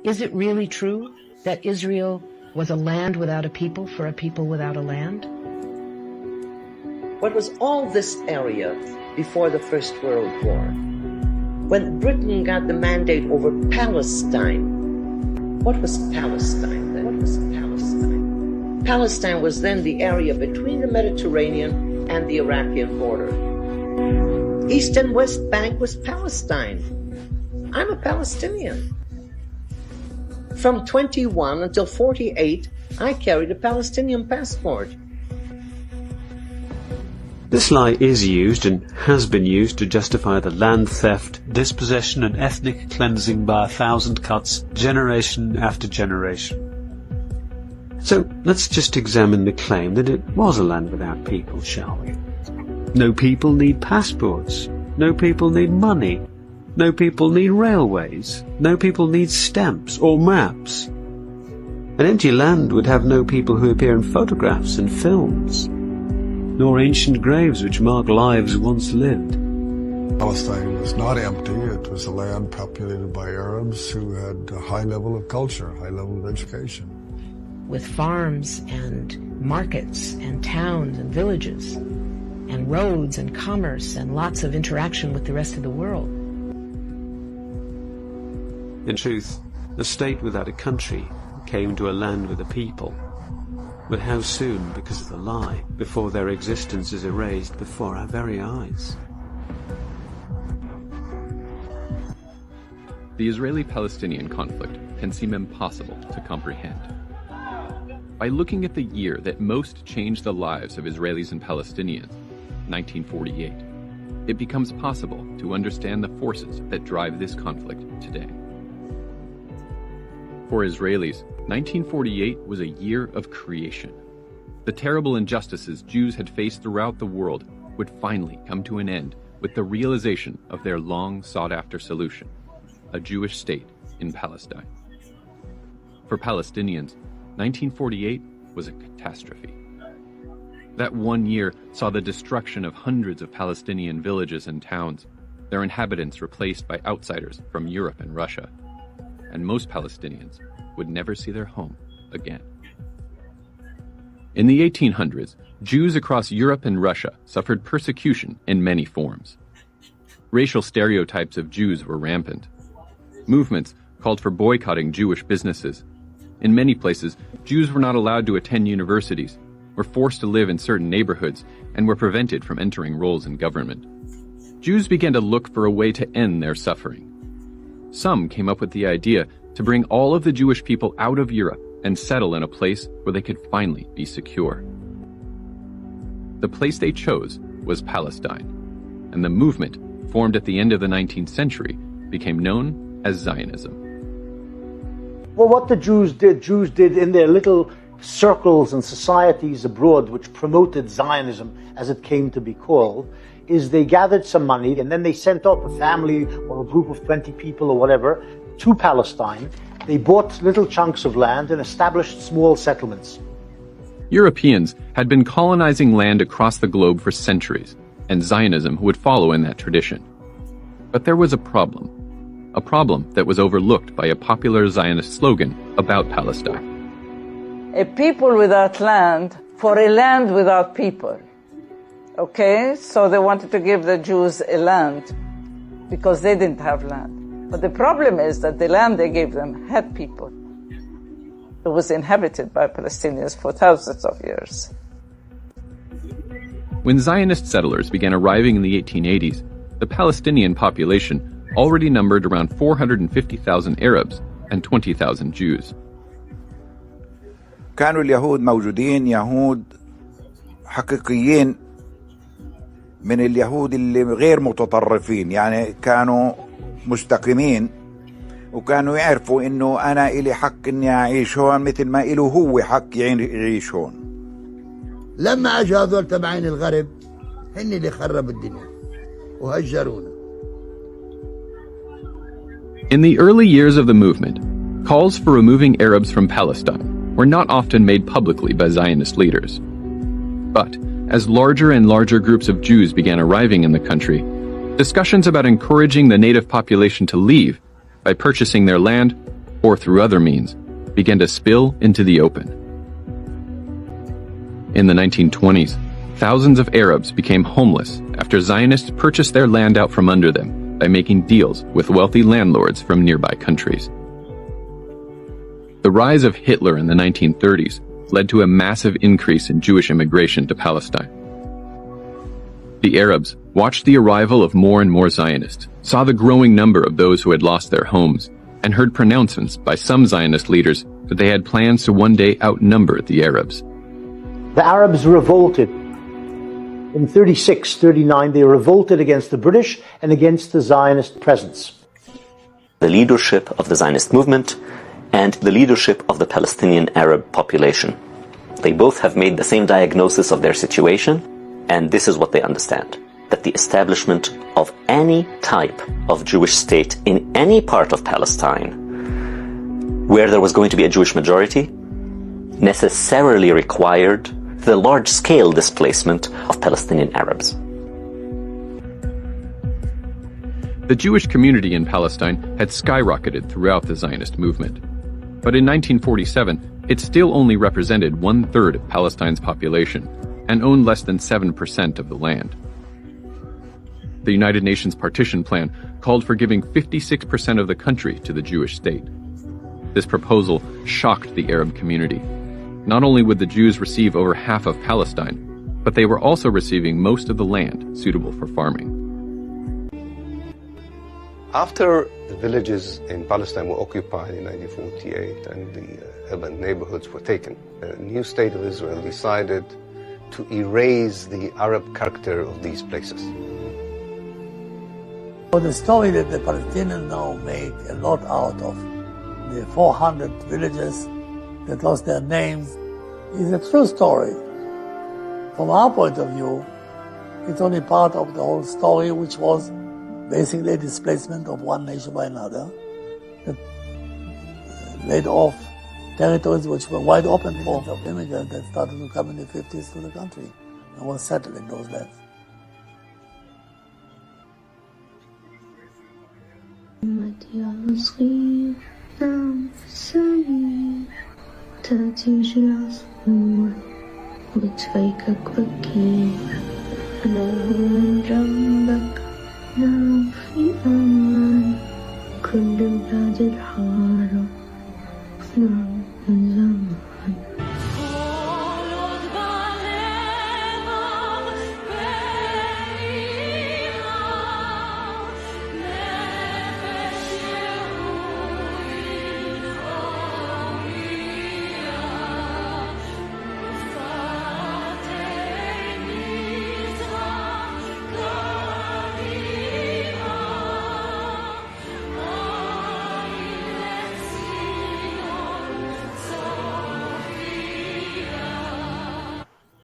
Is it really true that Israel was a land without a people for a people without a land? What was all this area before the First World War? When Britain got the mandate over Palestine, what was Palestine then? What was Palestine? Palestine was then the area between the Mediterranean and the Iraqi border. East and West Bank was Palestine. I'm a Palestinian. From 21 until 48, I carried a Palestinian passport. This lie is used and has been used to justify the land theft, dispossession and ethnic cleansing by 1,000 cuts, generation after generation. So let's just examine the claim that it was a land without people, shall we? No people need passports. No people need money. No people need railways. No people need stamps or maps. An empty land would have no people who appear in photographs and films, nor ancient graves which mark lives once lived. Palestine was not empty. It was a land populated by Arabs who had a high level of culture, high level of education. With farms and markets and towns and villages and roads and commerce and lots of interaction with the rest of the world. In truth, a state without a country came to a land with a people. But how soon, because of the lie, before their existence is erased before our very eyes? The Israeli-Palestinian conflict can seem impossible to comprehend. By looking at the year that most changed the lives of Israelis and Palestinians, 1948, it becomes possible to understand the forces that drive this conflict today. For Israelis, 1948 was a year of creation. The terrible injustices Jews had faced throughout the world would finally come to an end with the realization of their long sought-after solution, a Jewish state in Palestine. For Palestinians, 1948 was a catastrophe. That one year saw the destruction of hundreds of Palestinian villages and towns, their inhabitants replaced by outsiders from Europe and Russia, and most Palestinians would never see their home again. In the 1800s, Jews across Europe and Russia suffered persecution in many forms. Racial stereotypes of Jews were rampant. Movements called for boycotting Jewish businesses. In many places, Jews were not allowed to attend universities, were forced to live in certain neighborhoods, and were prevented from entering roles in government. Jews began to look for a way to end their suffering. Some came up with the idea to bring all of the Jewish people out of Europe and settle in a place where they could finally be secure. The place they chose was Palestine, and the movement, formed at the end of the 19th century, became known as Zionism. Well, what the Jews did in their little circles and societies abroad which promoted Zionism, as it came to be called, is they gathered some money and then they sent off a family or a group of 20 people or whatever to Palestine. They bought little chunks of land and established small settlements. Europeans had been colonizing land across the globe for centuries, and Zionism would follow in that tradition. But there was a problem that was overlooked by a popular Zionist slogan about Palestine. A people without land for a land without people. Okay, so they wanted to give the Jews a land because they didn't have land. But the problem is that the land they gave them had people. It was inhabited by Palestinians for thousands of years. When Zionist settlers began arriving in the 1880s, the Palestinian population already numbered around 450,000 Arabs and 20,000 Jews. كانوا اليهود موجودين يهود حقيقيين من اليهود اللي غير متطرفين، يعني كانوا مستقيمين وكانوا يعرفوا انه انا الي حق اني اعيش هون مثل ما له هو حق يعيش هون. لما اجوا هذول تبعين الغرب هن اللي خربوا الدنيا وهجرونا. In the early years of the movement, calls for removing Arabs from Palestine were not often made publicly by Zionist leaders. But as larger and larger groups of Jews began arriving in the country, discussions about encouraging the native population to leave by purchasing their land or through other means, began to spill into the open. In the 1920s, thousands of Arabs became homeless after Zionists purchased their land out from under them by making deals with wealthy landlords from nearby countries. The rise of Hitler in the 1930s led to a massive increase in Jewish immigration to Palestine. The Arabs watched the arrival of more and more Zionists, saw the growing number of those who had lost their homes, and heard pronouncements by some Zionist leaders that they had plans to one day outnumber the Arabs. The Arabs revolted. In 36, 39, they revolted against the British and against the Zionist presence. The leadership of the Zionist movement and the leadership of the Palestinian Arab population. They both have made the same diagnosis of their situation, and this is what they understand: that the establishment of any type of Jewish state in any part of Palestine where there was going to be a Jewish majority necessarily required the large-scale displacement of Palestinian Arabs. The Jewish community in Palestine had skyrocketed throughout the Zionist movement. But in 1947, it still only represented 1/3 of Palestine's population and owned less than 7% of the land. The United Nations Partition Plan called for giving 56% of the country to the Jewish state. This proposal shocked the Arab community. Not only would the Jews receive over half of Palestine, but they were also receiving most of the land suitable for farming. After the villages in Palestine were occupied in 1948 and the urban neighborhoods were taken, the new state of Israel decided to erase the Arab character of these places. For the story that the Palestinians now make a lot out of, the 400 villages that lost their names, is a true story. From our point of view, it's only part of the whole story, which was basically displacement of one nation by another, that laid off territories which were wide open for immigrants that started to come in the 50s to the country and was settled in those lands. تأتي العصفور بتفيكك بكير أنا من جنبك نعم في أمان كل بلاد الحار